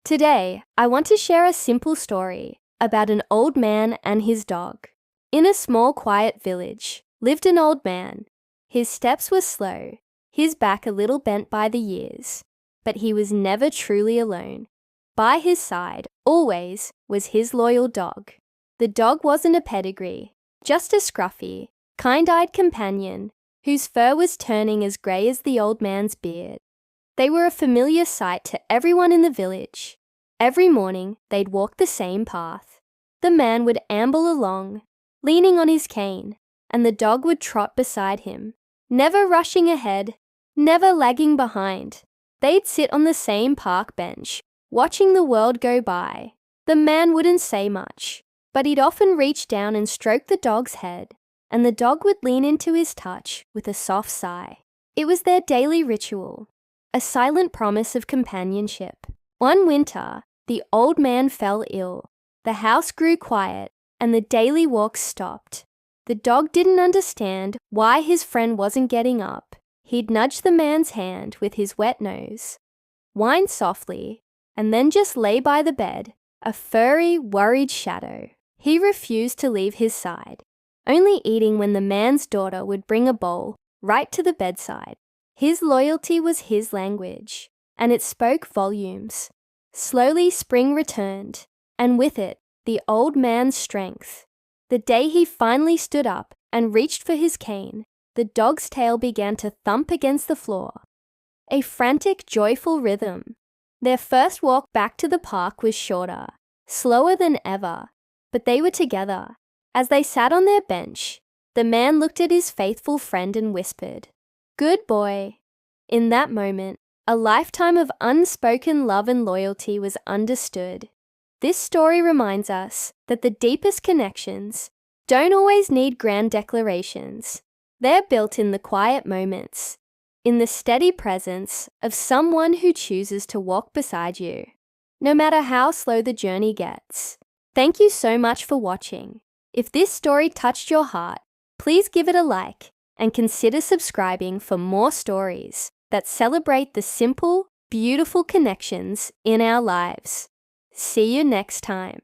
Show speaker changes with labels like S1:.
S1: Today, I want to share a simple story about an old man and his dog. In a small, quiet village lived an old man. His steps were slow, his back a little bent by the years, but he was never truly alone. By his side, always, was his loyal dog. The dog wasn't a pedigree, just a scruffy, kind-eyed companion whose fur was turning as grey as the old man's beard. They were a familiar sight to everyone in the village. Every morning, they'd walk the same path. The man would amble along, leaning on his cane, and the dog would trot beside him, never rushing ahead, never lagging behind. They'd sit on the same park bench, watching the world go by. The man wouldn't say much, but he'd often reach down and stroke the dog's head, and the dog would lean into his touch with a soft sigh. It was their daily ritual, a silent promise of companionship. One winter, the old man fell ill. The house grew quiet, and the daily walks stopped. The dog didn't understand why his friend wasn't getting up. He'd nudge the man's hand with his wet nose, whine softly, and then just lay by the bed, a furry, worried shadow. He refused to leave his side, only eating when the man's daughter would bring a bowl right to the bedside. His loyalty was his language, and it spoke volumes. Slowly spring returned, and with it, the old man's strength. The day he finally stood up and reached for his cane, the dog's tail began to thump against the floor. A frantic, joyful rhythm. Their first walk back to the park was shorter, slower than ever, but they were together. As they sat on their bench, the man looked at his faithful friend and whispered, "Good boy." In that moment, a lifetime of unspoken love and loyalty was understood. This story reminds us that the deepest connections don't always need grand declarations. They're built in the quiet moments, in the steady presence of someone who chooses to walk beside you, no matter how slow the journey gets. Thank you so much for watching. If this story touched your heart, please give it a like and consider subscribing for more stories that celebrate the simple, beautiful connections in our lives. See you next time.